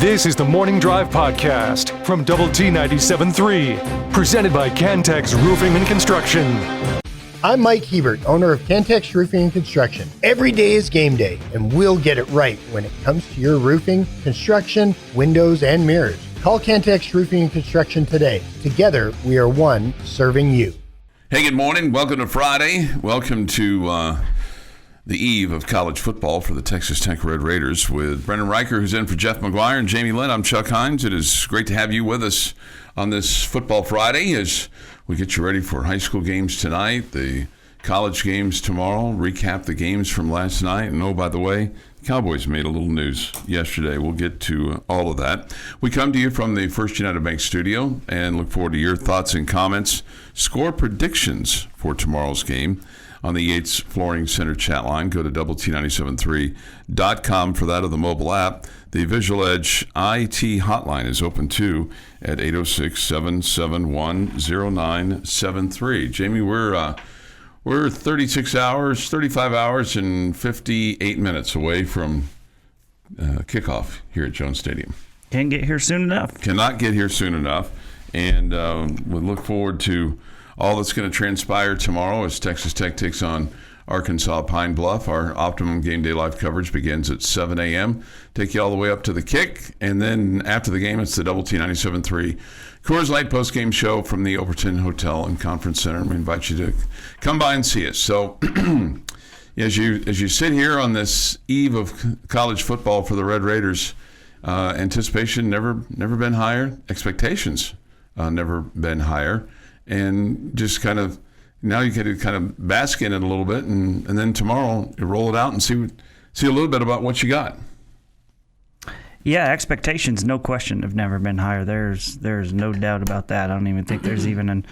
This is the Morning Drive Podcast from Double T 97.3, presented by Cantex Roofing and Construction. I'm Mike Hebert, owner of Cantex Roofing and Construction. Every day is game day, and we'll get it right when it comes to your roofing, construction, windows, and mirrors. Call Cantex Roofing and Construction today. Together, we are one serving you. Hey, good morning. Welcome to Friday. Welcome to the eve of college football for the Texas Tech Red Raiders with Brendan Riker, who's in for Jeff McGuire, and Jamie Lent. I'm Chuck Heinz. It is great to have you with us on this Football Friday as we get you ready for high school games tonight, the college games tomorrow, recap the games from last night. And oh, by the way, the Cowboys made a little news yesterday. We'll get to all of that. We come to you from the First United Bank studio and look forward to your thoughts and comments. Score predictions for tomorrow's game on the Yates Flooring Center chat line. Go to doublet973.com for that, or the mobile app. The Visual Edge IT hotline is open too at 806-771-0973. Jamie, we're 35 hours and 58 minutes away from kickoff here at Jones Stadium. Can't get here soon enough. Cannot get here soon enough. And we look forward to all that's going to transpire tomorrow as Texas Tech takes on Arkansas Pine Bluff. Our Optimum Game Day live coverage begins at 7 a.m. Take you all the way up to the kick. And then after the game, it's the Double T 97.3 Coors Light postgame show from the Overton Hotel and Conference Center. We invite you to come by and see us. So as you sit here on this eve of college football for the Red Raiders, anticipation never been higher. Expectations never been higher. And just kind of, now you get to kind of bask in it a little bit, and then tomorrow you roll it out and see a little bit about what you got. Yeah, expectations, no question, have never been higher. There's no doubt about that. I don't even think there's even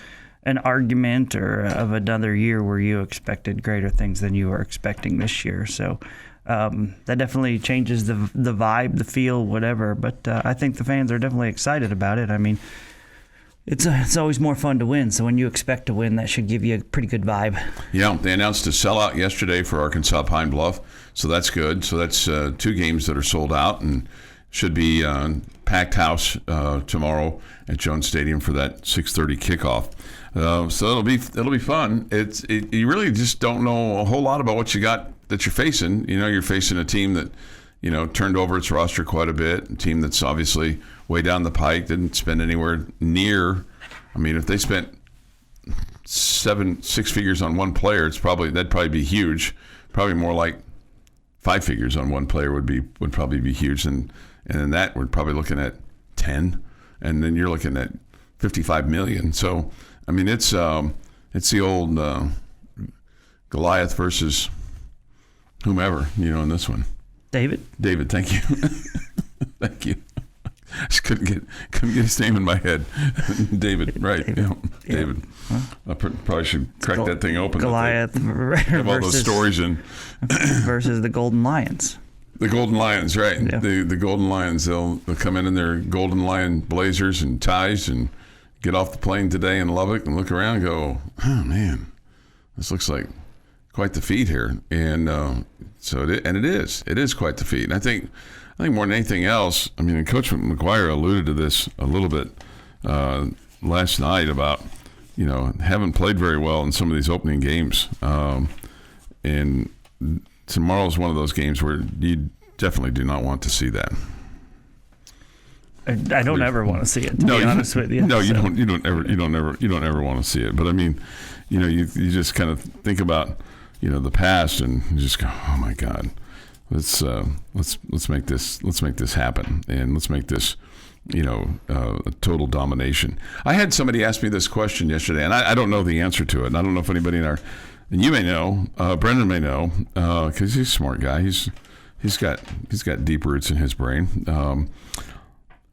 an argument or of another year where you expected greater things than you were expecting this year. So that definitely changes the vibe, the feel, whatever. But I think the fans are definitely excited about it. I mean, It's always more fun to win, so when you expect to win, that should give you a pretty good vibe. Yeah, they announced a sellout yesterday for Arkansas Pine Bluff, so that's good. So that's two games that are sold out and should be packed house tomorrow at Jones Stadium for that 6:30 kickoff. So it'll be fun. You really just don't know a whole lot about what you got that you're facing. You know, you're facing a team that turned over its roster quite a bit. A team that's obviously way down the pike, didn't spend anywhere near. I mean, if they spent six figures on one player, that'd probably be huge. Probably more like 5 figures on one player would probably be huge, and then that we're probably looking at 10, and then you're looking at $55 million. So I mean, it's the old Goliath versus whomever in this one. David, thank you. Thank you. I just couldn't get his name in my head. David, right? David. Huh? I probably should crack that thing open. Goliath have all those stories in versus the Golden Lions. The Golden Lions, right? Yeah. The Golden Lions. They'll come in their Golden Lion blazers and ties and get off the plane today in Lubbock and look around and go, oh man, this looks like quite the feat here. And it is quite the feat. And I think more than anything else, I mean, and Coach McGuire alluded to this a little bit last night about, haven't played very well in some of these opening games. And tomorrow's one of those games where you definitely do not want to see that. I don't ever want to see it, to be honest with you. No, you don't ever want to see it. But I mean, you just kind of think about, the past and you just go, oh my God. Let's make this happen, and let's make this a total domination. I had somebody ask me this question yesterday, and I don't know the answer to it. And I don't know if anybody and you may know, Brendan may know, because he's a smart guy. He's got deep roots in his brain.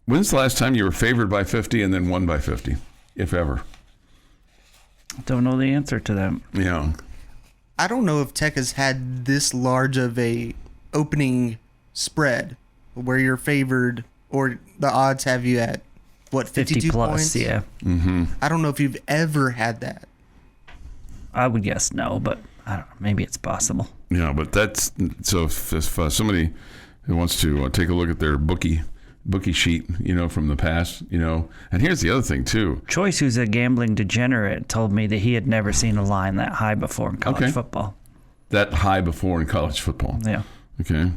When's the last time you were favored by 50 and then won by 50, if ever? Don't know the answer to that. Yeah. I don't know if Tech has had this large of a opening spread where you're favored, or the odds have you at 52 plus points? Yeah. Mm-hmm. I don't know if you've ever had that. I would guess no, but I don't know, maybe it's possible. Yeah, but that's so if somebody who wants to take a look at their bookie bookie sheet, from the past, And here's the other thing too. Choice, who's a gambling degenerate, told me that he had never seen a line that high before in college football. That high before in college football. Yeah. Okay.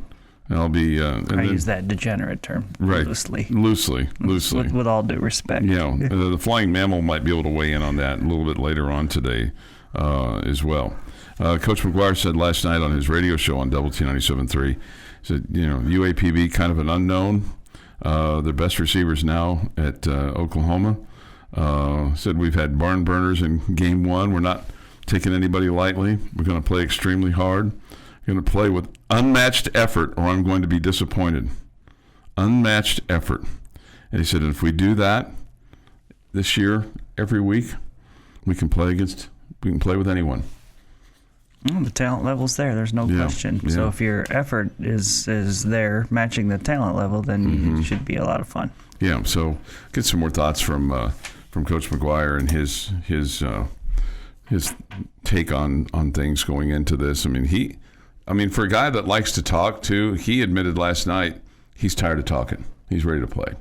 And I'll be. I use that degenerate term loosely. Loosely. With all due respect. The flying mammal might be able to weigh in on that a little bit later on today as well. Coach McGuire said last night on his radio show on Double T 97.3, he said, UAPB kind of an unknown. Their best receivers now at Oklahoma. Said we've had barn burners in game one. We're not taking anybody lightly. We're going to play extremely hard. We're going to play with unmatched effort, or I'm going to be disappointed. Unmatched effort. And he said, if we do that this year, every week, we can play with anyone. Well, the talent level's there. There's no question. Yeah. So if your effort is there, matching the talent level, then it should be a lot of fun. Yeah. So get some more thoughts from Coach McGuire and his take on things going into this. I mean, for a guy that likes to talk too, he admitted last night he's tired of talking. He's ready to play.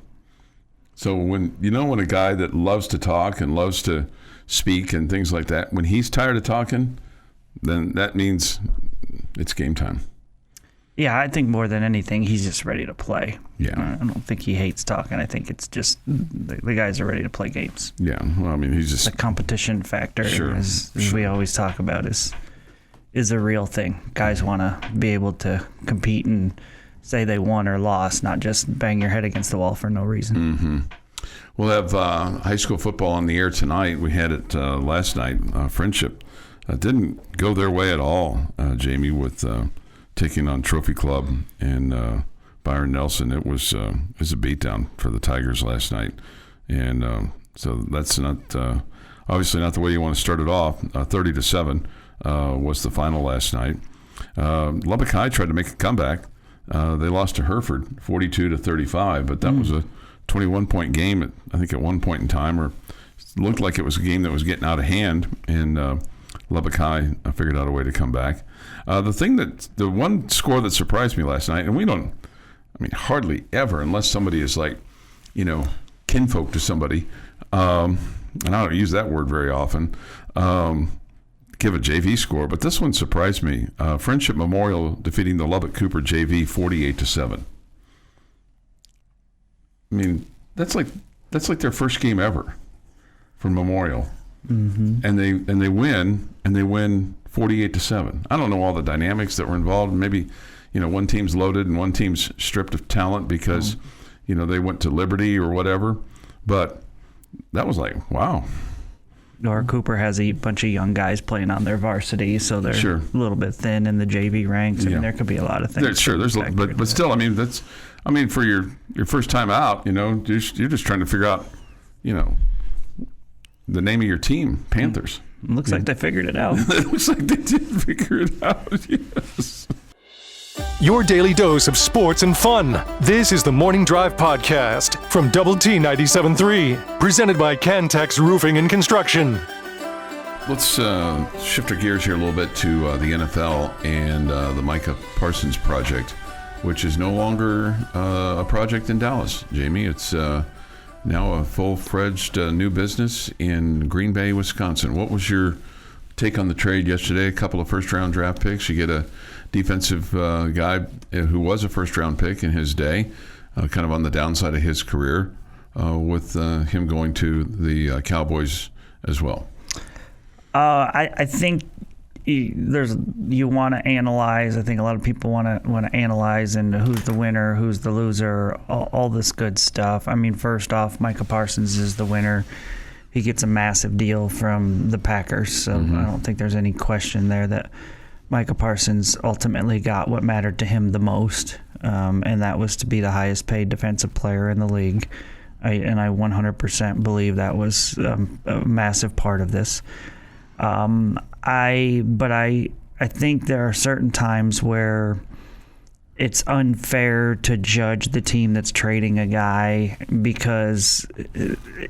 So when a guy that loves to talk and loves to speak and things like that, when he's tired of talking, then that means it's game time. Yeah, I think more than anything, he's just ready to play. Yeah. I don't think he hates talking. I think it's just the guys are ready to play games. Yeah, well, he's just... The competition factor, as we always talk about, is a real thing. Guys want to be able to compete and say they won or lost, not just bang your head against the wall for no reason. Mm-hmm. We'll have high school football on the air tonight. We had it last night, Friendship. Didn't go their way at all, Jamie, with taking on Trophy Club and Byron Nelson. It was a beatdown for the Tigers last night. And so that's not obviously not the way you want to start it off. 30-7 was the final last night. Lubbock High tried to make a comeback. They lost to Hereford 42-35, but that was a 21-point game, I think, at one point in time, or it looked like it was a game that was getting out of hand, and Lubbock High figured out a way to come back. The one score that surprised me last night, and we don't, hardly ever, unless somebody is like, kinfolk to somebody, and I don't use that word very often, give a JV score, but this one surprised me. Friendship Memorial defeating the Lubbock Cooper JV 48-7. That's like their first game ever for Memorial. Mm-hmm. And they win 48-7. I don't know all the dynamics that were involved. Maybe one team's loaded and one team's stripped of talent because they went to Liberty or whatever. But that was like, wow. Or Cooper has a bunch of young guys playing on their varsity, so they're a little bit thin in the JV ranks. There could be a lot of things. But still, that's for your first time out, you're just trying to figure out, the name of your team, Panthers. Looks like they figured it out. It looks like they did figure it out, yes. Your daily dose of sports and fun. This is the Morning Drive Podcast from Double T 97.3, presented by Cantex Roofing and Construction. Let's shift our gears here a little bit to the NFL and the Micah Parsons project, which is no longer a project in Dallas, Jamie. It's now a full-fledged new business in Green Bay, Wisconsin. What was your take on the trade yesterday? A couple of first-round draft picks. You get a defensive guy who was a first-round pick in his day, kind of on the downside of his career, with him going to the Cowboys as well. I think you want to analyze. I think a lot of people want to analyze and who's the winner, who's the loser, all this good stuff. First off, Micah Parsons is the winner. He gets a massive deal from the Packers, so I don't think there's any question there that Micah Parsons ultimately got what mattered to him the most, and that was to be the highest paid defensive player in the league. I 100% believe that was a massive part of this. I think there are certain times where it's unfair to judge the team that's trading a guy because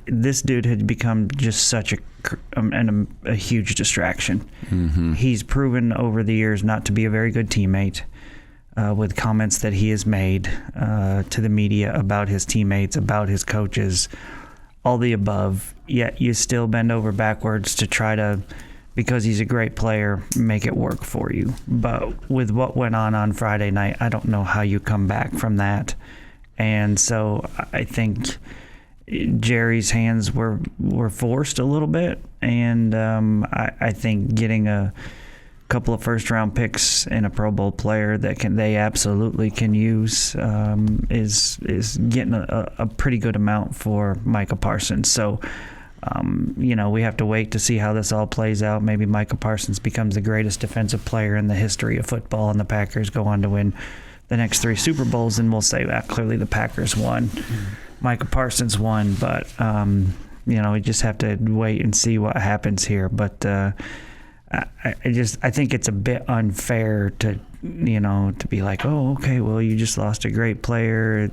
this dude had become just such a huge distraction. Mm-hmm. He's proven over the years not to be a very good teammate. with comments that he has made to the media about his teammates, about his coaches, all the above, yet you still bend over backwards to try to, because he's a great player, make it work for you. But with what went on Friday night, I don't know how you come back from that. And so I think Jerry's hands were forced a little bit, and I think getting a couple of first-round picks and a Pro Bowl player that they absolutely can use is getting a pretty good amount for Micah Parsons. So, we have to wait to see how this all plays out. Maybe Micah Parsons becomes the greatest defensive player in the history of football, and the Packers go on to win the next 3 Super Bowls, and we'll say that clearly the Packers won. Micah Parsons won, but, we just have to wait and see what happens here. But I think it's a bit unfair to be like, oh, okay, well, you just lost a great player.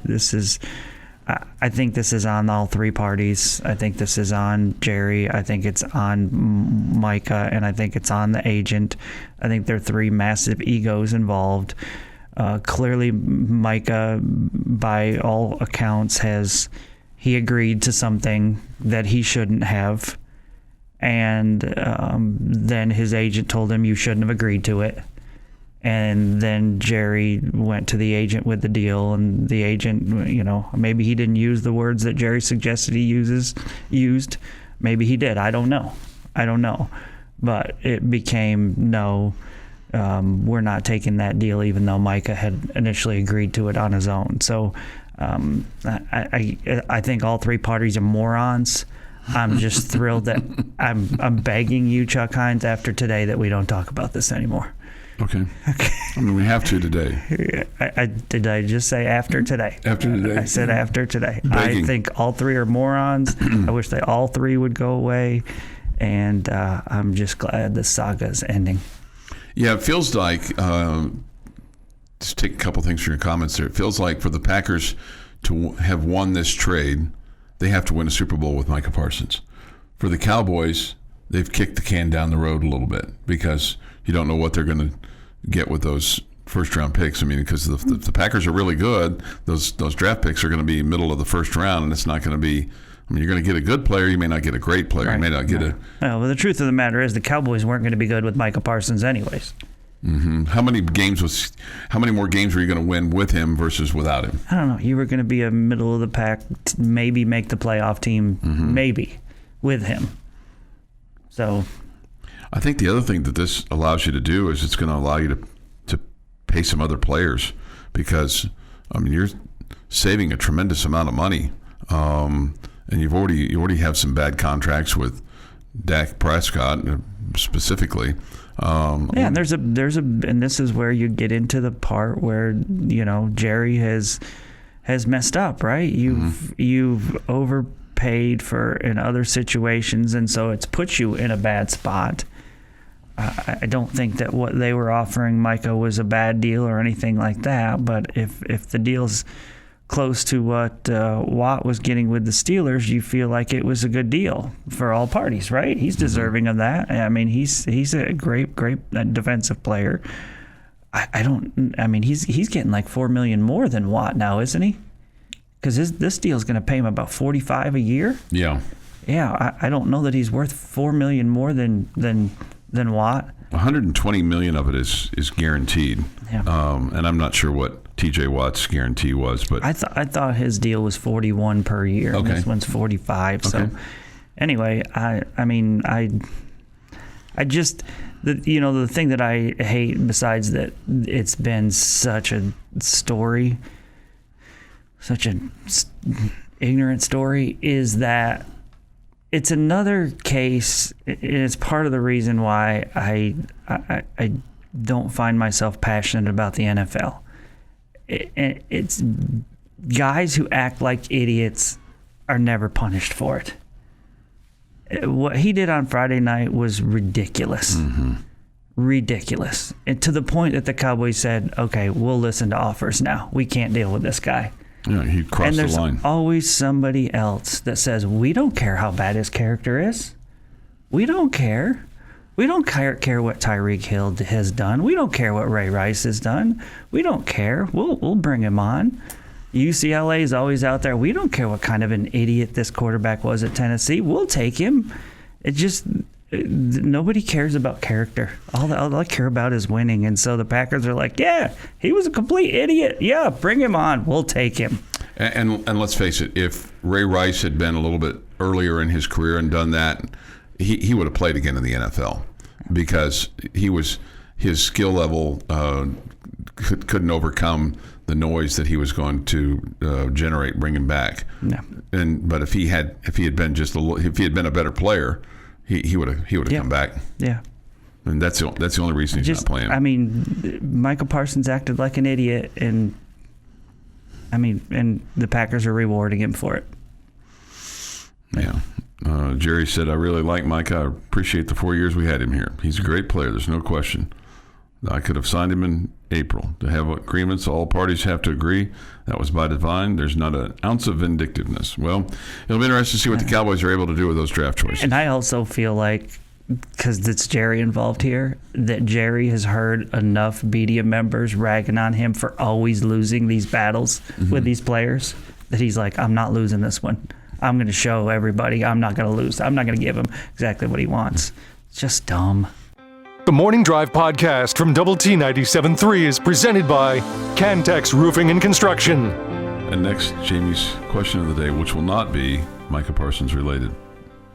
I think this is on all 3 parties. I think this is on Jerry. I think it's on Micah, and I think it's on the agent. I think there are 3 massive egos involved. Clearly, Micah, by all accounts, he agreed to something that he shouldn't have. And then his agent told him you shouldn't have agreed to it. And then Jerry went to the agent with the deal, and the agent, maybe he didn't use the words that Jerry suggested he used. Maybe he did. I don't know. But it became no, we're not taking that deal, even though Micah had initially agreed to it on his own. So I think all 3 parties are morons. I'm just thrilled that I'm begging you, Chuck Heinz, after today that we don't talk about this anymore. Okay. I mean, we have to today. Did I just say after today? After today. I said after today. Begging. I think all 3 are morons. I wish they all 3 would go away. And I'm just glad the saga is ending. Yeah, it feels like, just take a couple things from your comments there. It feels like for the Packers to have won this trade, they have to win a Super Bowl with Micah Parsons. For the Cowboys, they've kicked the can down the road a little bit because you don't know what they're going to get with those first-round picks. I mean, because the Packers are really good, those draft picks are going to be middle of the first round, and it's not going to be – I mean, you're going to get a good player. You may not get a great player. Right. You may not get a – Well, the truth of the matter is the Cowboys weren't going to be good with Micah Parsons anyways. Mm-hmm. How many more games were you going to win with him versus without him? I don't know. You were going to be a middle of the pack, maybe make the playoff team, maybe with him. So, I think the other thing that this allows you to do is it's going to allow you to pay some other players because you're saving a tremendous amount of money, and you already have some bad contracts with Dak Prescott specifically. And and this is where you get into the part where Jerry has messed up, right? You've overpaid in other situations, and so it's put you in a bad spot. I don't think that what they were offering Micah was a bad deal or anything like that, but if the deal's close to what Watt was getting with the Steelers, you feel like it was a good deal for all parties, right? He's deserving of that. I mean, he's a great defensive player. He's getting like $4 million more than Watt now, isn't he? Because this deal is going to pay him about $45 a year. Yeah. Yeah, I don't know that he's worth $4 million more than Watt. $120 million of it is guaranteed. Yeah. And I'm not sure what TJ Watt's guarantee was, but I thought his deal was 41 per year. Okay. This one's 45. Okay. So anyway, I just the thing that I hate, besides that it's been such a story, such an ignorant story, is that it's another case. It's part of the reason why I don't find myself passionate about the NFL. It's guys who act like idiots are never punished for it. What he did on Friday night was ridiculous. Ridiculous. And to the point that the Cowboys said, okay, we'll listen to offers now. We can't deal with this guy. Yeah, he crossed the line. And there's always somebody else that says, we don't care how bad his character is. We don't care. We don't care what Tyreek Hill has done. We don't care what Ray Rice has done. We don't care. We'll bring him on. UCLA is always out there. We don't care what kind of an idiot this quarterback was at Tennessee. We'll take him. Nobody cares about character. All I care about is winning. And so the Packers are like, yeah, he was a complete idiot. Yeah, bring him on. We'll take him. And let's face it, if Ray Rice had been a little bit earlier in his career and done that, he would have played again in the NFL, because his skill level couldn't overcome the noise that he was going to generate bringing back. Yeah. But if he had been a better player, he would have come back. Yeah. And that's the only reason he's not playing. I mean, Micah Parsons acted like an idiot, and the Packers are rewarding him for it. Yeah. Jerry said, I really like Micah. I appreciate the 4 years we had him here. He's a great player. There's no question. I could have signed him in April. To have agreements, all parties have to agree. That was by design. There's not an ounce of vindictiveness. Well, it'll be interesting to see what the Cowboys are able to do with those draft choices. And I also feel like, because it's Jerry involved here, that Jerry has heard enough media members ragging on him for always losing these battles with these players, that he's like, I'm not losing this one. I'm going to show everybody I'm not going to lose. I'm not going to give him exactly what he wants. It's just dumb. The Morning Drive podcast from Double T 97.3 is presented by Cantex Roofing and Construction. And next, Jamie's question of the day, which will not be Micah Parsons related.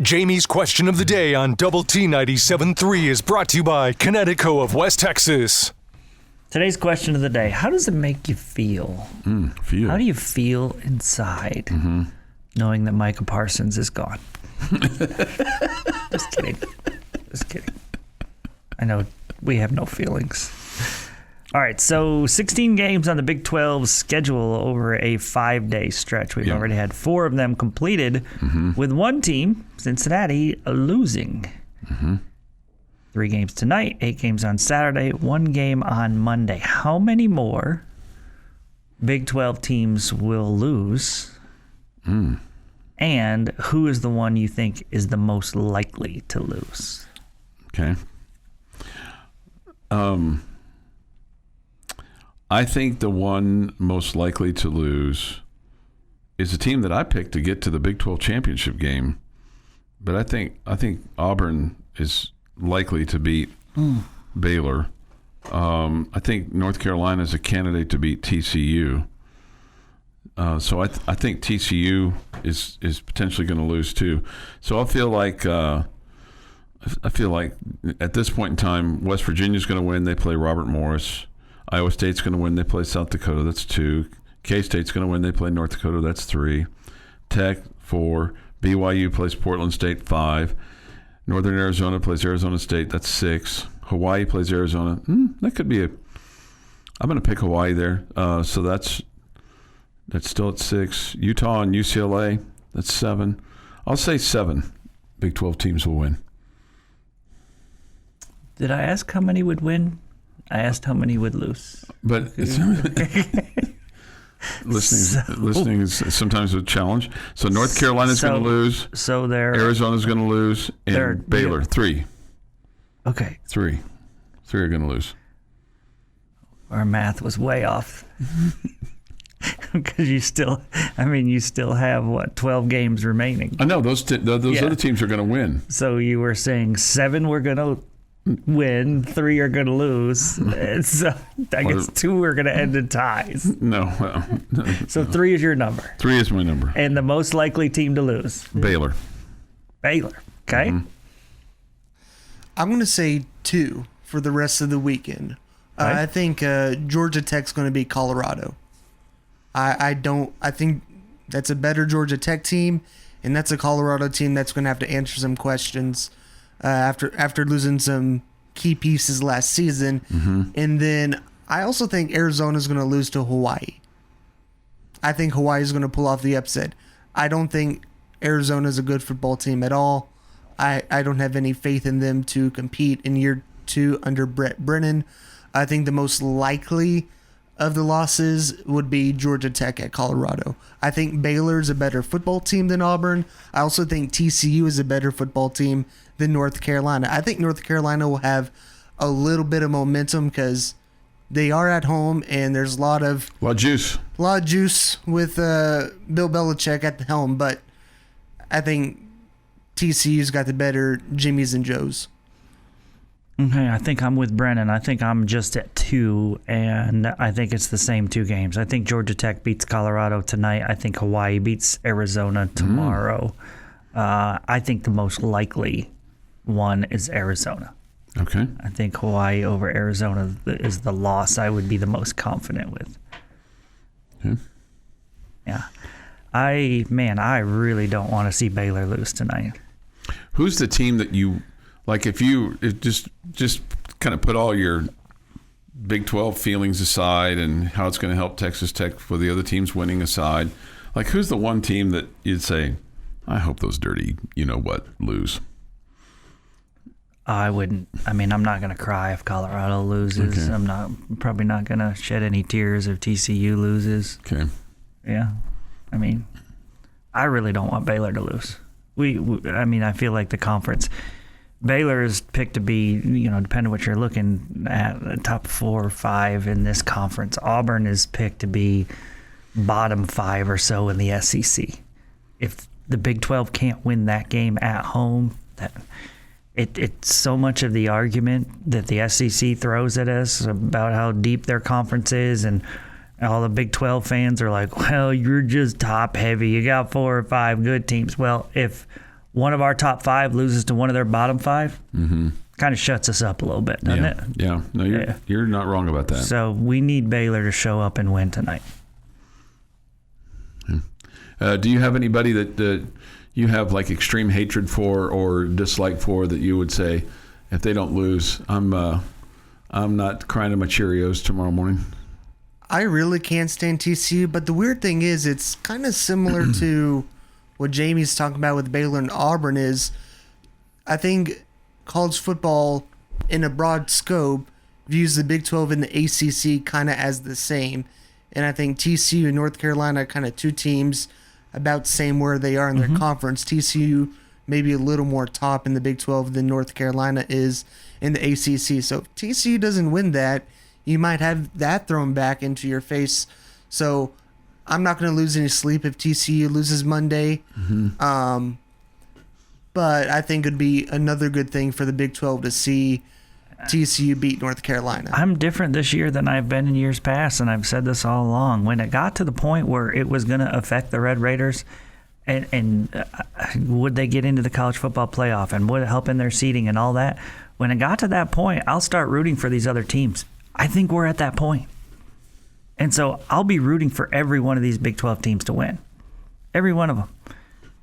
Jamie's question of the day on Double T 97.3 is brought to you by Connecticut of West Texas. Today's question of the day: how does it make you feel? Feel. How do you feel inside knowing that Micah Parsons is gone? Just kidding. I know we have no feelings. All right, so 16 games on the Big 12 schedule over a 5-day stretch. We've already had 4 of them completed, with one team, Cincinnati, losing. 3 games tonight, 8 games on Saturday, 1 game on Monday. How many more Big 12 teams will lose? And who is the one you think is the most likely to lose? Okay. I think the one most likely to lose is the team that I picked to get to the Big 12 championship game. But I think Auburn is likely to beat Baylor. I think North Carolina is a candidate to beat TCU. So I think TCU is potentially going to lose too. So I feel like at this point in time, West Virginia's going to win. They play Robert Morris. Iowa State's going to win. They play South Dakota. That's 2. K-State's going to win. They play North Dakota. That's 3. Tech, 4. BYU plays Portland State, 5. Northern Arizona plays Arizona State. That's 6. Hawaii plays Arizona. That could be I'm going to pick Hawaii there. So that's still at 6. Utah and UCLA. That's 7. I'll say 7 Big 12 teams will win. Did I ask how many would win? I asked how many would lose. But listening is sometimes a challenge. So North Carolina's going to lose. So Arizona's going to lose, and Baylor 3. Okay. 3 are going to lose. Our math was way off. Because you still have 12 games remaining. I know those other teams are going to win. So you were saying 7 were going to win, 3 are going to lose. So I guess 2 are going to end in ties. No. So 3 is your number. 3 is my number. And the most likely team to lose? Baylor. Okay. I'm going to say 2 for the rest of the weekend. I think Georgia Tech's going to beat Colorado. I think that's a better Georgia Tech team, and that's a Colorado team that's going to have to answer some questions after losing some key pieces last season. And then I also think Arizona's going to lose to Hawaii. I think Hawaii is going to pull off the upset. I don't think Arizona's a good football team at all. I don't have any faith in them to compete in year 2 under Brett Brennan. I think the most likely of the losses would be Georgia Tech at Colorado. I think Baylor's a better football team than Auburn. I also think TCU is a better football team than North Carolina. I think North Carolina will have a little bit of momentum because they are at home and there's a lot of juice. A lot of juice with Bill Belichick at the helm, but I think TCU's got the better Jimmys and Joes. Okay, I think I'm with Brennan. I think I'm just at 2, and I think it's the same 2 games. I think Georgia Tech beats Colorado tonight. I think Hawaii beats Arizona tomorrow. I think the most likely one is Arizona. Okay. I think Hawaii over Arizona is the loss I would be the most confident with. Okay. Yeah. I really don't want to see Baylor lose tonight. Who's the team that you like? If you just kind of put all your Big 12 feelings aside and how it's going to help Texas Tech for the other teams winning aside, like who's the one team that you'd say, I hope those dirty, lose? I wouldn't. I mean, I'm not going to cry if Colorado loses. Okay. I'm probably not going to shed any tears if TCU loses. Okay. Yeah. I mean, I really don't want Baylor to lose. I feel like the conference, Baylor is picked to be, depending on what you're looking at, the top 4 or 5 in this conference. Auburn is picked to be bottom 5 or so in the SEC. If the Big 12 can't win that game at home, it's so much of the argument that the SEC throws at us about how deep their conference is, and all the Big 12 fans are like, well, you're just top heavy. You got 4 or 5 good teams. Well, if one of our top 5 loses to one of their bottom 5, kind of shuts us up a little bit, doesn't it? Yeah. No, you're not wrong about that. So we need Baylor to show up and win tonight. Do you have anybody that you have like extreme hatred for or dislike for that you would say, if they don't lose, I'm not crying to my Cheerios tomorrow morning? I really can't stand TCU, but the weird thing is it's kind of similar to what Jamie's talking about with Baylor and Auburn is I think college football in a broad scope views the Big 12 and the ACC kind of as the same. And I think TCU and North Carolina are kind of 2 teams about the same where they are in their conference. TCU maybe a little more top in the Big 12 than North Carolina is in the ACC. So if TCU doesn't win that, you might have that thrown back into your face. So I'm not going to lose any sleep if TCU loses Monday. But I think it would be another good thing for the Big 12 to see TCU beat North Carolina. I'm different this year than I've been in years past, and I've said this all along. When it got to the point where it was going to affect the Red Raiders, and would they get into the college football playoff, and would it help in their seeding and all that, when it got to that point, I'll start rooting for these other teams. I think we're at that point. And so I'll be rooting for every one of these Big 12 teams to win. Every one of them.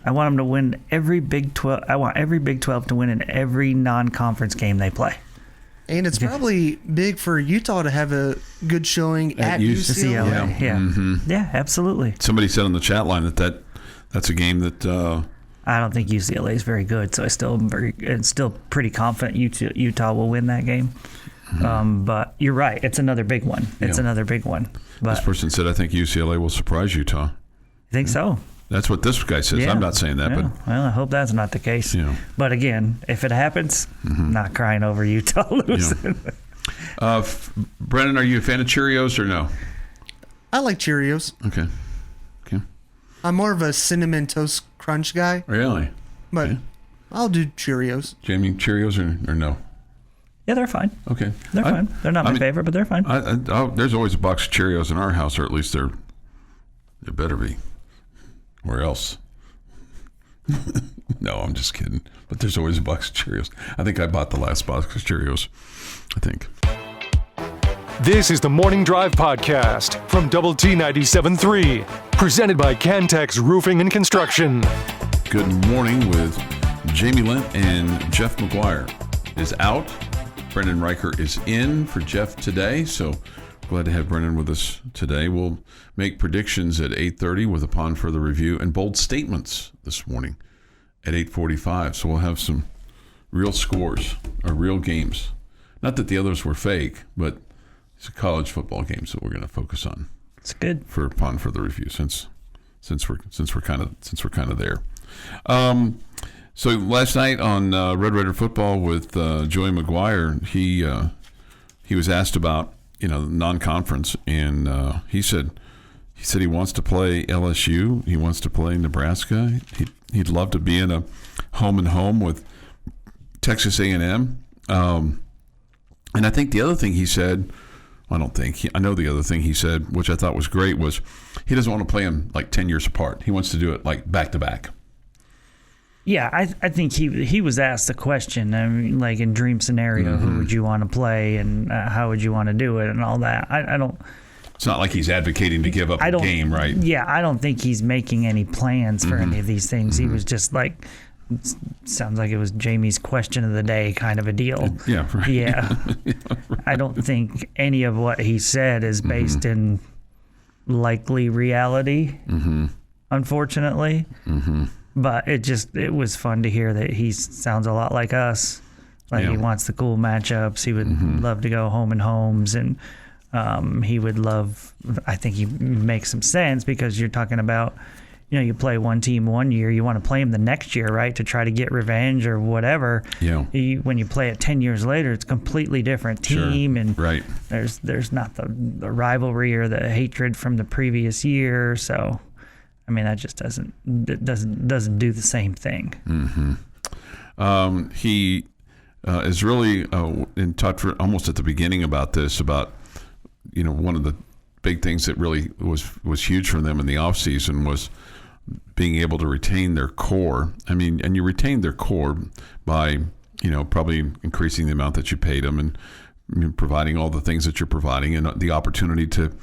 I want them to win every Big 12. I want every Big 12 to win in every non-conference game they play. And it's probably big for Utah to have a good showing at UCLA. Yeah, absolutely. Somebody said on the chat line that's a game that I don't think UCLA is very good, so I'm still pretty confident Utah will win that game. But you're right; it's another big one. It's another big one. But this person said, "I think UCLA will surprise Utah." You think so? That's what this guy says. Yeah. I'm not saying that, but well, I hope that's not the case. But again, if it happens, I'm not crying over Utah losing. Brennan, are you a fan of Cheerios or no? I like Cheerios. Okay. I'm more of a cinnamon toast crunch guy. Really? But I'll do Cheerios. Jamie, Cheerios or no? Yeah, they're fine. Okay. They're fine. They're not my favorite, but they're fine. There's always a box of Cheerios in our house, or at least there better be. Where else? No, I'm just kidding. But there's always a box of Cheerios. I think I bought the last box of Cheerios. I think. This is the Morning Drive Podcast from Double T 97.3, presented by Cantex Roofing and Construction. Good morning with Jamie Lent and Jeff McGuire is out. Brendan Riker is in for Jeff today, so glad to have Brendan with us today. We'll make predictions at 8:30 with upon further review and bold statements this morning at 8:45. So we'll have some real scores or real games. Not that the others were fake, but It's a college football games that we're going to focus on. It's good upon further review since we're kind of there. So last night on Red Raider football with Joey McGuire, he was asked about non-conference, and he said he wants to play LSU, he wants to play Nebraska, he'd love to be in a home and home with Texas A&M, and I think the other thing he said. I know the other thing he said, which I thought was great, was he doesn't want to play them like 10 years apart. He wants to do it like back to back. Yeah, I think he was asked the question, I mean, like in dream scenario, who would you want to play and how would you want to do it and all that. I don't. It's not like he's advocating to give up a game, right? Yeah, I don't think he's making any plans for any of these things. He was just like, sounds like it was Jamie's question of the day kind of a deal. Yeah, right. Yeah. Right. I don't think any of what he said is based in likely reality, unfortunately. But it was fun to hear that he sounds a lot like us. Like he wants the cool matchups. He would love to go home and homes, and he would love. I think he makes some sense because you're talking about, you play one team one year, you want to play them the next year, right, to try to get revenge or whatever. Yeah. When you play it 10 years later, it's a completely different team, and right. There's not the rivalry or the hatred from the previous year. So, I mean, that just doesn't do the same thing. He is really in touch almost at the beginning about this, about one of the big things that really was huge for them in the offseason was being able to retain their core. I mean, and you retain their core by, probably increasing the amount that you paid them and providing all the things that you're providing and the opportunity to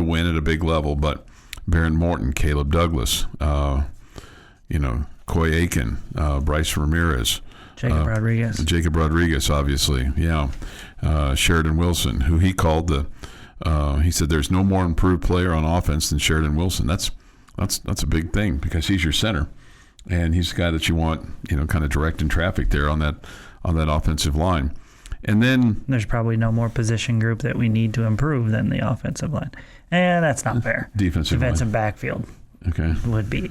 win at a big level. But Baron Morton, Caleb Douglas, Coy Aiken, Bryce Ramirez, Jacob Rodriguez, obviously. Yeah. Sheridan Wilson, who he called he said there's no more improved player on offense than Sheridan Wilson. That's a big thing because he's your center, and he's the guy that you want, kind of directing traffic there on that offensive line. And then there's probably no more position group that we need to improve than the offensive line, and that's not fair. Defensive and backfield, would be.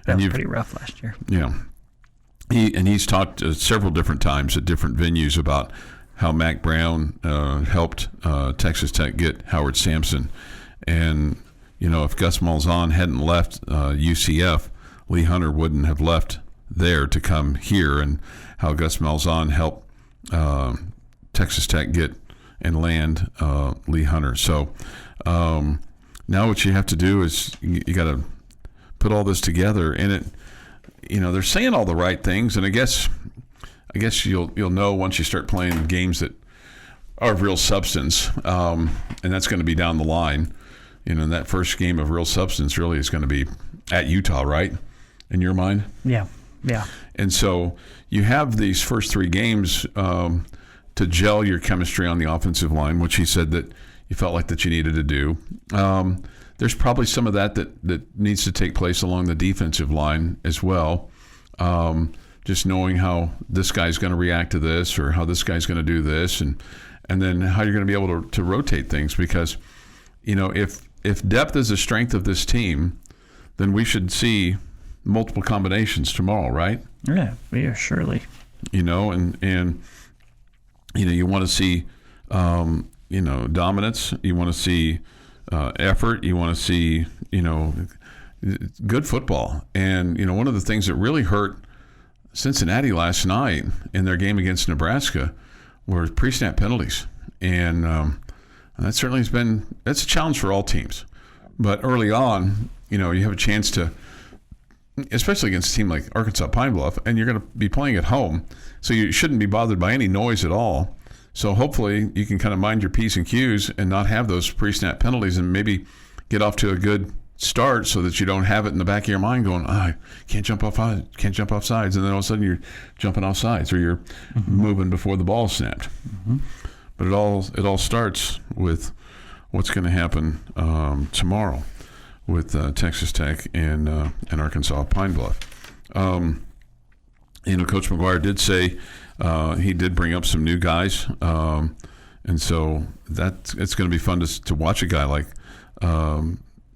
That was pretty rough last year. Yeah, he's talked several different times at different venues about how Mac Brown helped Texas Tech get Howard Sampson, and if Gus Malzahn hadn't left UCF, Lee Hunter wouldn't have left there to come here, and how Gus Malzahn helped Texas Tech get and land Lee Hunter. So now what you have to do is you got to put all this together, and they're saying all the right things, and I guess you'll know once you start playing games that are of real substance, and that's going to be down the line. That first game of real substance really is going to be at Utah, right? In your mind? Yeah. And so you have these first three games to gel your chemistry on the offensive line, which he said that you felt like that you needed to do. There's probably some of that needs to take place along the defensive line as well. Just knowing how this guy's going to react to this, or how this guy's going to do this, and then how you're going to be able to rotate things, because if depth is a strength of this team, then we should see multiple combinations tomorrow, right? Yeah, surely. And you want to see dominance, you want to see effort, you want to see good football. And one of the things that really hurt Cincinnati last night in their game against Nebraska were pre-snap penalties, and that certainly that's a challenge for all teams. But early on, you have a chance to, especially against a team like Arkansas Pine Bluff, and you're going to be playing at home, so you shouldn't be bothered by any noise at all. So hopefully you can kind of mind your P's and Q's and not have those pre-snap penalties, and maybe get off to a good start so that you don't have it in the back of your mind going, I can't jump off sides, and then all of a sudden you're jumping off sides, or you're moving before the ball snapped. But it all starts with what's going to happen tomorrow with Texas Tech and Arkansas Pine Bluff. Coach McGuire did say he did bring up some new guys And so it's going to be fun to watch a guy like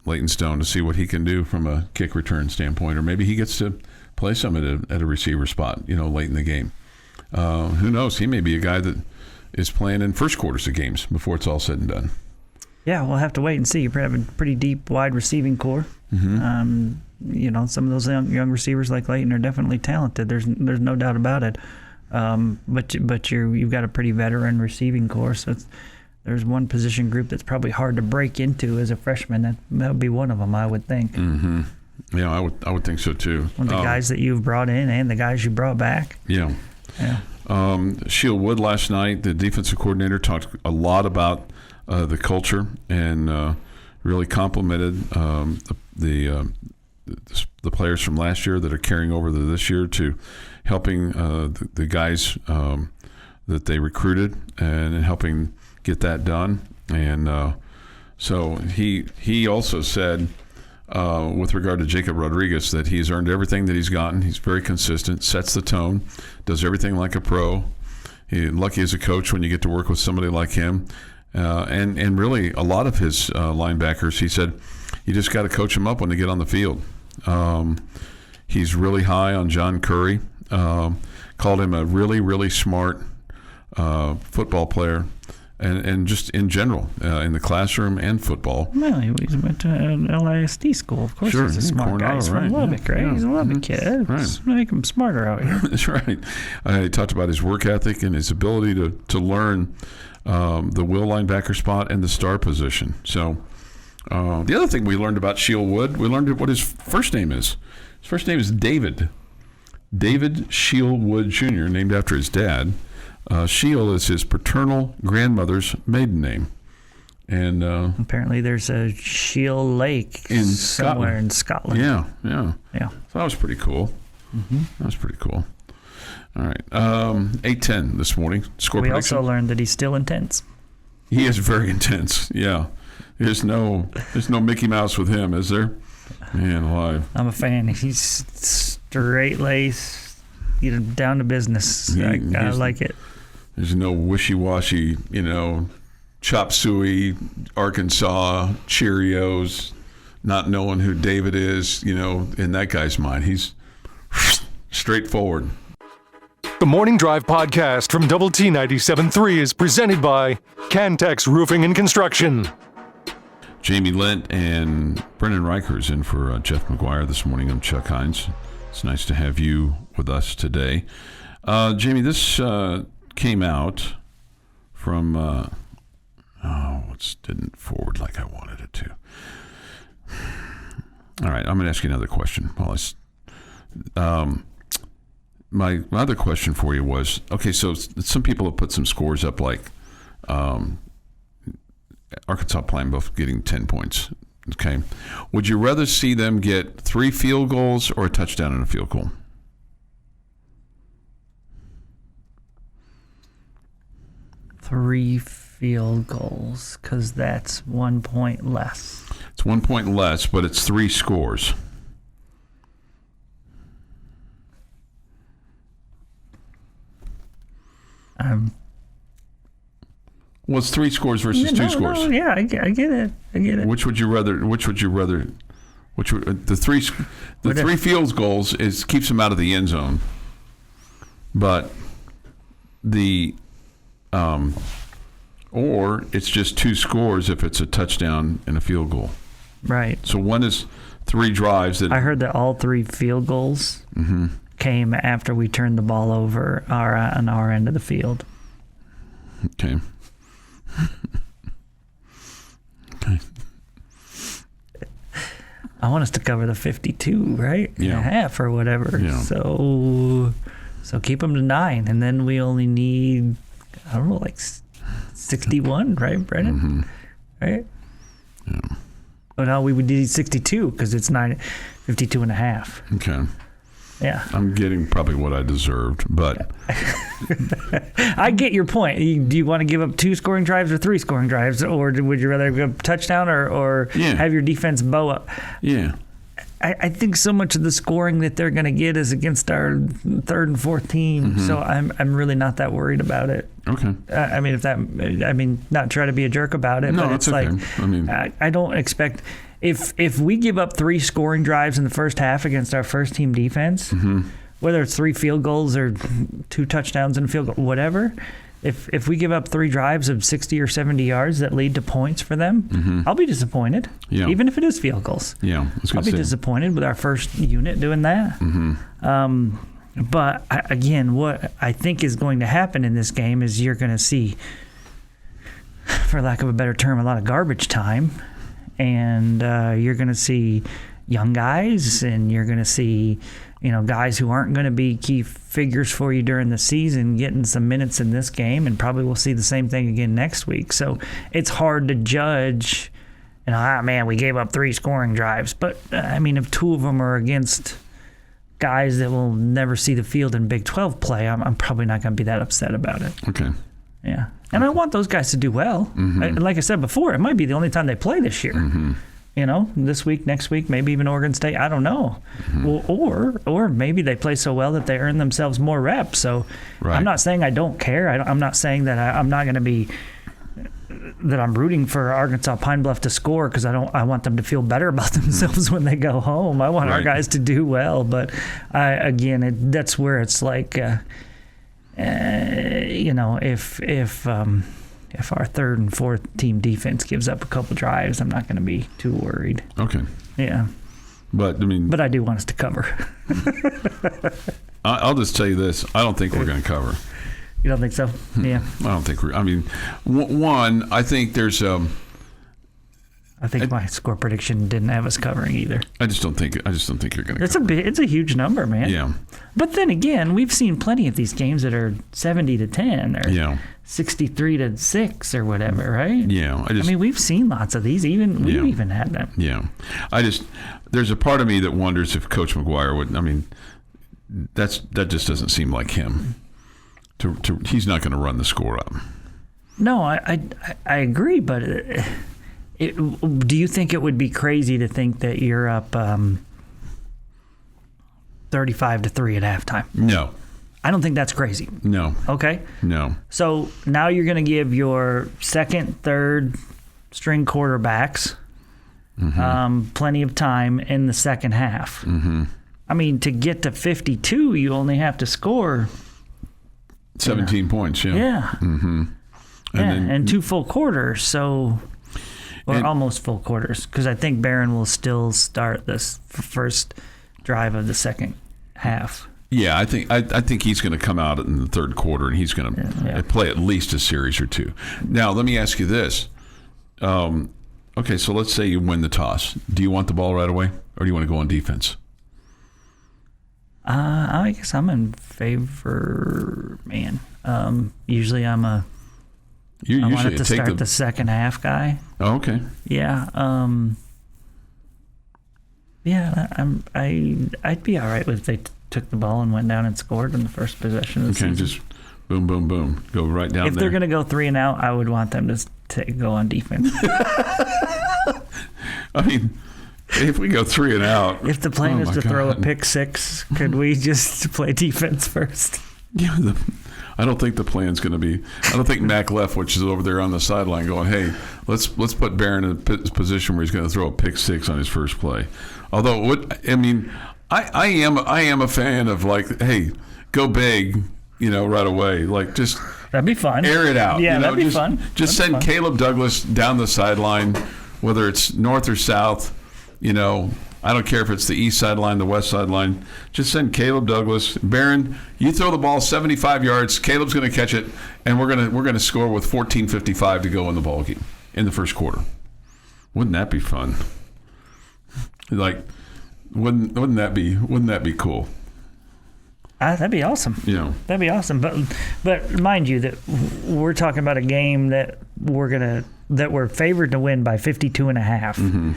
Leighton Stone to see what he can do from a kick return standpoint, or maybe he gets to play some at a receiver spot, late in the game. Who knows? He may be a guy that is playing in first quarters of games before it's all said and done. Yeah, we'll have to wait and see. You have a pretty deep, wide receiving core. Mm-hmm. Some of those young receivers like Leighton are definitely talented. There's no doubt about it. But you've got a pretty veteran receiving core, so there's one position group that's probably hard to break into as a freshman. That would be one of them, I would think. Mm-hmm. Yeah, I would think so too. One of the guys that you've brought in and the guys you brought back. Yeah. Sheila Wood last night, the defensive coordinator, talked a lot about the culture and really complimented the players from last year that are carrying over to this year to helping the guys that they recruited and helping get that done. And so he also said, with regard to Jacob Rodriguez, that he's earned everything that he's gotten. He's very consistent, sets the tone, does everything like a pro. He's lucky as a coach when you get to work with somebody like him. And really, a lot of his linebackers, he said, you just got to coach them up when they get on the field. He's really high on John Curry. Called him a really, really smart football player. And just in general, in the classroom and football. Well, he went to an LISD school. Of course, he's a smart guy. He's from Lubbock, right? Yeah. He's a Lubbock kid. Right. Let's make him smarter out here. That's right. He talked about his work ethic and his ability to learn the will linebacker spot and the star position. So the other thing we learned about Sheil Wood, we learned what his first name is. His first name is David. David Sheil Wood Jr., named after his dad. Sheil is his paternal grandmother's maiden name. And apparently there's a Sheil Lake somewhere in Scotland. Yeah. So that was pretty cool. Mm-hmm. That was pretty cool. All right. 8:10 this morning. Score prediction. We also learned that he's still intense. He is very intense. Yeah. There's no Mickey Mouse with him, is there? Man alive. I'm a fan. He's straight laced, down to business. I like it. There's no wishy-washy, chop suey, Arkansas, Cheerios, not knowing who David is, in that guy's mind. He's straightforward. The Morning Drive podcast from Double T 97.3 is presented by Cantex Roofing and Construction. Jamie Lent and Brendan Reicher's in for Jeff McGuire this morning. I'm Chuck Heinz. It's nice to have you with us today. Jamie, this came out from it didn't forward like I wanted it to. All right, I'm going to ask you another question. My other question for you was, okay, so some people have put some scores up like Arkansas playing both getting 10 points. Okay. Would you rather see them get 3 field goals or a touchdown and a field goal? Three field goals, because that's 1 point less. It's 1 point less, but it's 3 scores. Well, it's 3 scores versus 2 scores. No, yeah, I get it. Which would you rather? The three field goals keeps them out of the end zone, but or it's just 2 scores if it's a touchdown and a field goal. Right. So one is 3 drives that I heard that all 3 field goals came after we turned the ball over on our end of the field. Okay. Okay. I want us to cover the 52, right? Yeah. And a half or whatever. Yeah. So keep them to 9, and then we only need, I don't know, like 61, right, Brennan? Mm-hmm. Right? Yeah. But now we would need 62 because it's 52 and a half. Okay. Yeah. I'm getting probably what I deserved, but I get your point. Do you want to give up 2 scoring drives or 3 scoring drives, or would you rather give a touchdown or Yeah. have your defense bow up? Yeah. I think so much of the scoring that they're going to get is against our third and fourth team, so I'm really not that worried about it. Okay. Not try to be a jerk about it, but it's okay. like I don't expect if we give up 3 scoring drives in the first half against our first team defense, whether it's 3 field goals or 2 touchdowns and a field goal, whatever. If we give up 3 drives of 60 or 70 yards that lead to points for them, I'll be disappointed. Yeah. Even if it is field goals. Yeah, I'll be disappointed with our first unit doing that. But again, what I think is going to happen in this game is you're going to see, for lack of a better term, a lot of garbage time, and you're going to see young guys, and you're going to see guys who aren't going to be key figures for you during the season getting some minutes in this game, and probably we'll see the same thing again next week. So it's hard to judge, we gave up 3 scoring drives. But, if 2 of them are against guys that will never see the field in Big 12 play, I'm probably not going to be that upset about it. Okay. Yeah. And I want those guys to do well. Like I said before, it might be the only time they play this year. This week, next week, maybe even Oregon State. I don't know. Or maybe they play so well that they earn themselves more reps. So right. I'm not saying I don't care. I'm not saying that I'm not going to be that I'm rooting for Arkansas Pine Bluff to score because I want them to feel better about themselves when they go home. I want our guys to do well. But that's where it's like, if our third and fourth team defense gives up a couple drives, I'm not going to be too worried. Okay. Yeah. But I do want us to cover. I'll just tell you this. I don't think we're going to cover. You don't think so? Yeah. I don't think one, I think there's I think my score prediction didn't have us covering either. I just don't think you're going to cover. It's a huge number, man. Yeah. But then again, we've seen plenty of these games that are 70-10 or 63-6 or whatever, right? Yeah. We've seen lots of these. We've even had them. Yeah. There's a part of me that wonders if Coach McGuire would. That just doesn't seem like him. He's not going to run the score up. No, I agree, but do you think it would be crazy to think that you're up 35-3 at halftime? No. I don't think that's crazy. No. Okay? No. So now you're going to give your second, third string quarterbacks plenty of time in the second half. To get to 52, you only have to score 17 points, yeah. Yeah. And 2 full quarters, almost full quarters, because I think Barron will still start this first drive of the second half. Yeah, I think he's going to come out in the third quarter, and he's going to play at least a series or 2. Now, let me ask you this. Okay, so let's say you win the toss. Do you want the ball right away, or do you want to go on defense? I guess I'm in favor, man. Usually I wanted to start the second half guy. Oh, okay. Yeah. I'd be all right if they took the ball and went down and scored in the first possession of the season. Just boom, boom, boom. Go right down there. If they're going to go 3 and out, I would want them to go on defense. If we go 3 and out. If the plan is to throw a pick 6, could we just play defense first? Yeah, I don't think the plan's going to be. I don't think Mac Leftwich is over there on the sideline going, "Hey, let's put Barron in a position where he's going to throw a pick 6 on his first play." Although, I am a fan of hey, go big, right away. That'd be fun. Air it out. Yeah, that'd be fun. Just send Caleb Douglas down the sideline, whether it's north or south. I don't care if it's the east sideline, the west sideline. Just send Caleb Douglas. Barron, you throw the ball 75 yards. Caleb's going to catch it, and we're going to score with 14:55 to go in the ball game in the first quarter. Wouldn't that be fun? Wouldn't that be cool? That'd be awesome. Yeah, that'd be awesome. But mind you that we're talking about a game that we're favored to win by 52.5.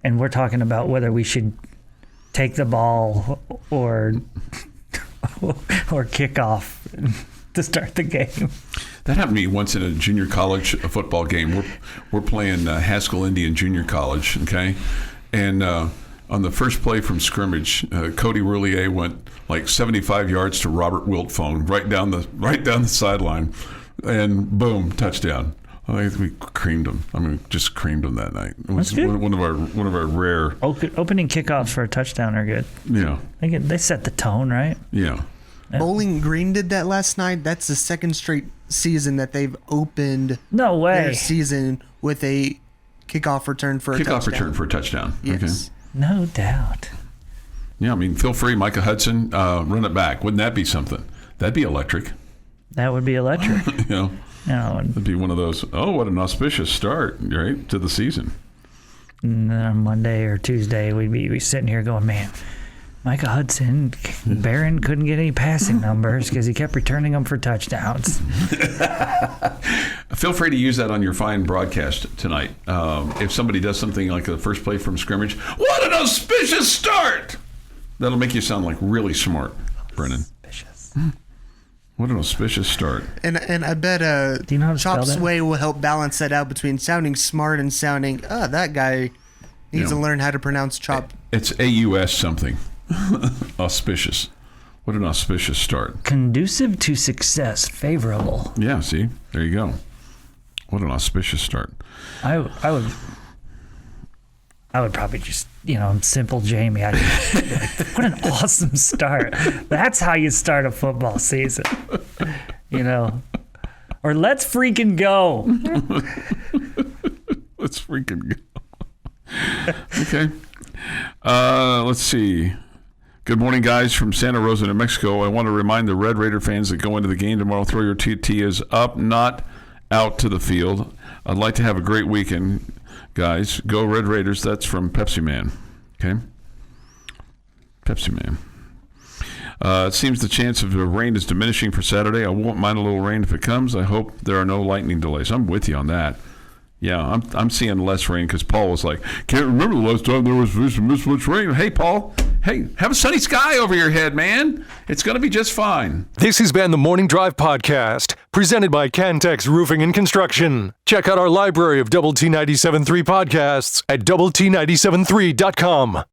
And we're talking about whether we should take the ball or kick off to start the game. That happened to me once in a junior college football game. We're playing Haskell Indian Junior College, okay? And On the first play from scrimmage, Cody Roulier went like 75 yards to Robert Wiltfong right down the sideline, and boom, touchdown. We creamed them. I mean, just creamed them that night. It was one of our rare Opening kickoffs for a touchdown are good. Yeah. They set the tone, right? Yeah. Bowling Green did that last night. That's the second straight season that they've opened No way. their season with a kickoff return for a touchdown. Kickoff return for a touchdown. Yes. Okay. No doubt. Yeah, I mean, feel free, Micah Hudson, run it back. Wouldn't that be something? That'd be electric. That would be electric. You know, it'd be one of those, oh, what an auspicious start, right, to the season. And then on Monday or Tuesday, we'd be sitting here going, man, Micah Hudson, Barron couldn't get any passing numbers because he kept returning them for touchdowns. Feel free to use that on your fine broadcast tonight. If somebody does something like the first play from scrimmage, what an auspicious start! That'll make you sound like really smart, Brennan. Auspicious. What an auspicious start. And I bet Do you know how to spell Chop that? Sway will help balance that out between sounding smart and sounding, that guy needs to learn how to pronounce chop. It's AUS something. Auspicious. What an auspicious start. Conducive to success, favorable. Yeah, see? There you go. What an auspicious start. I would probably just, simple Jamie. I'd be like, what an awesome start. That's how you start a football season. Or let's freaking go. Let's freaking go. Okay. Let's see. Good morning, guys, from Santa Rosa, New Mexico. I want to remind the Red Raider fans that go into the game tomorrow, throw your TT is up, not out to the field. I'd like to have a great weekend, guys. Go Red Raiders. That's from Pepsi Man. Okay? Pepsi Man. It seems the chance of rain is diminishing for Saturday. I won't mind a little rain if it comes. I hope there are no lightning delays. I'm with you on that. Yeah, I'm seeing less rain because Paul was like, can't remember the last time there was this much rain. Hey, Paul, have a sunny sky over your head, man. It's going to be just fine. This has been the Morning Drive Podcast, presented by Cantex Roofing and Construction. Check out our library of Double T 97.3 podcasts at doublet97.3.com.